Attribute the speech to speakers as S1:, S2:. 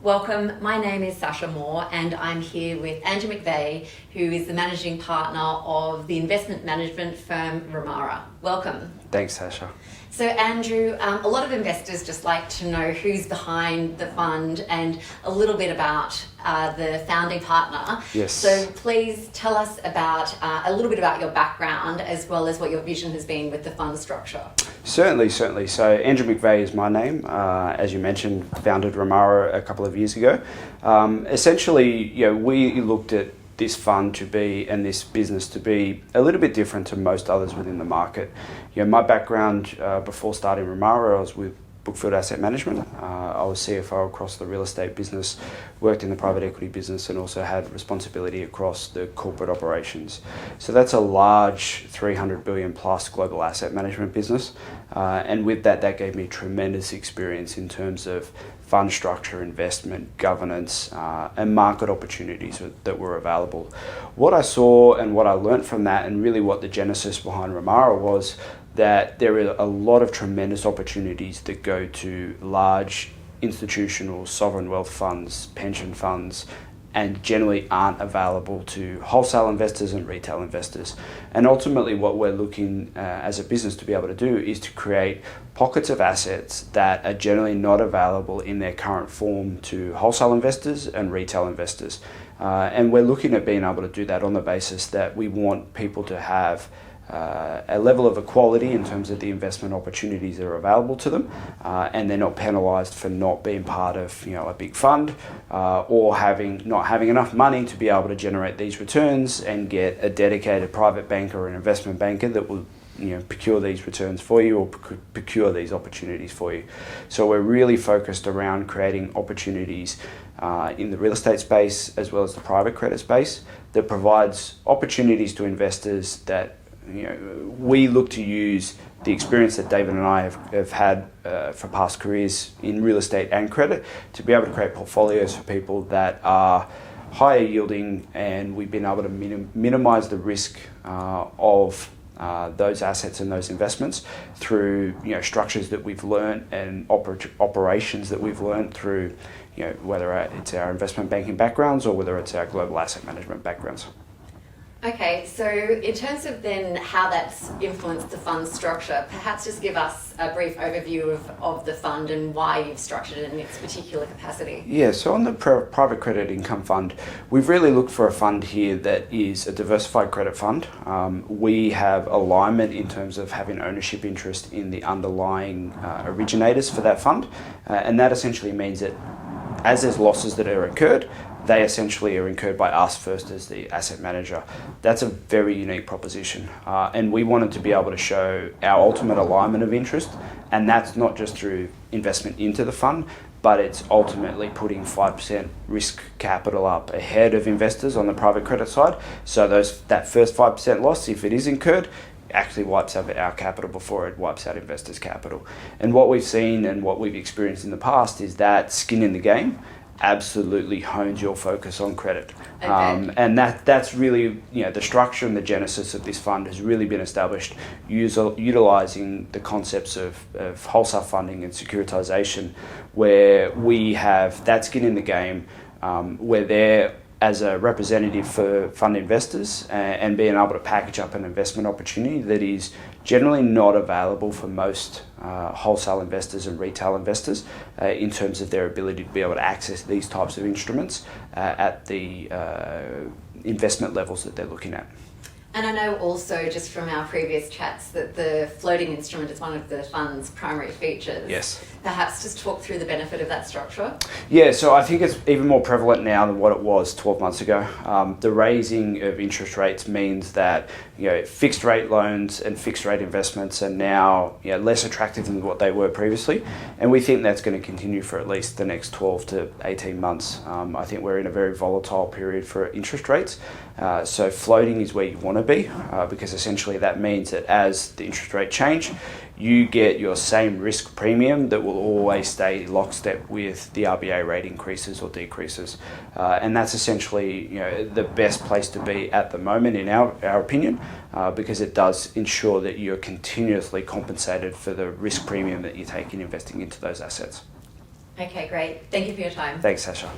S1: Welcome, my name is Sasha Moore and I'm here with Andrew McVeigh, who is the managing partner of the investment management firm Ramara. Welcome.
S2: Thanks, Sasha.
S1: So Andrew, a lot of investors just like to know who's behind the fund and a little bit about the founding partner.
S2: Yes.
S1: So please tell us about a little bit about your background as well as what your vision has been with the fund structure.
S2: Certainly. So Andrew McVeigh is my name. As you mentioned, founded Ramara a couple of years ago. Essentially, we looked at this fund to be, and this business to be, a little bit different to most others within the market. My background before starting Ramara, I was with Brookfield Asset Management. I was CFO across the real estate business, worked in the private equity business, and also had responsibility across the corporate operations. So that's a large 300 billion plus global asset management business. And with that gave me tremendous experience in terms of fund structure, investment, governance, and market opportunities that were available. What I saw and what I learned from that, and really what the genesis behind Ramara was, that there are a lot of tremendous opportunities that go to large institutional sovereign wealth funds, pension funds, and generally aren't available to wholesale investors and retail investors. And ultimately what we're looking as a business to be able to do is to create pockets of assets that are generally not available in their current form to wholesale investors and retail investors. And we're looking at being able to do that on the basis that we want people to have a level of equality in terms of the investment opportunities that are available to them, and they're not penalised for not being part of a big fund or not having enough money to be able to generate these returns and get a dedicated private banker or an investment banker that will procure these returns for you or procure these opportunities for you. So we're really focused around creating opportunities in the real estate space as well as the private credit space that provides opportunities to investors that we look to use the experience that David and I have had for past careers in real estate and credit to be able to create portfolios for people that are higher yielding, and we've been able to minimize the risk of those assets and those investments through structures that we've learned and operations that we've learned through whether it's our investment banking backgrounds or whether it's our global asset management backgrounds.
S1: Okay, so in terms of then how that's influenced the fund structure, perhaps just give us a brief overview of the fund and why you've structured it in its particular capacity.
S2: Yeah, so on the private credit income fund, we've really looked for a fund here that is a diversified credit fund. We have alignment in terms of having ownership interest in the underlying originators for that fund, and that essentially means that as there's losses that are incurred, they essentially are incurred by us first as the asset manager. That's a very unique proposition. And we wanted to be able to show our ultimate alignment of interest. And that's not just through investment into the fund, but it's ultimately putting 5% risk capital up ahead of investors on the private credit side. So that first 5% loss, if it is incurred, actually wipes out our capital before it wipes out investors' capital. And what we've seen and what we've experienced in the past is that skin in the game absolutely hones your focus on credit.
S1: Okay.
S2: And that's really, the structure and the genesis of this fund has really been established utilising the concepts of wholesale funding and securitization, where we have that skin in the game. We're there as a representative for fund investors and being able to package up an investment opportunity that is generally not available for most wholesale investors and retail investors in terms of their ability to be able to access these types of instruments at the investment levels that they're looking at.
S1: And I know also just from our previous chats that the floating instrument is one of the fund's primary features.
S2: Yes.
S1: Perhaps just talk through the benefit of that structure.
S2: Yeah, so I think it's even more prevalent now than what it was 12 months ago. The raising of interest rates means that fixed rate loans and fixed rate investments are now less attractive than what they were previously, and we think that's going to continue for at least the next 12 to 18 months. I think we're in a very volatile period for interest rates, so floating is where you want to be because essentially that means that as the interest rate change, you get your same risk premium that will always stay lockstep with the RBA rate increases or decreases. And that's essentially the best place to be at the moment in our opinion, because it does ensure that you're continuously compensated for the risk premium that you take in investing into those assets.
S1: Okay, great. Thank you for your time.
S2: Thanks, Sasha.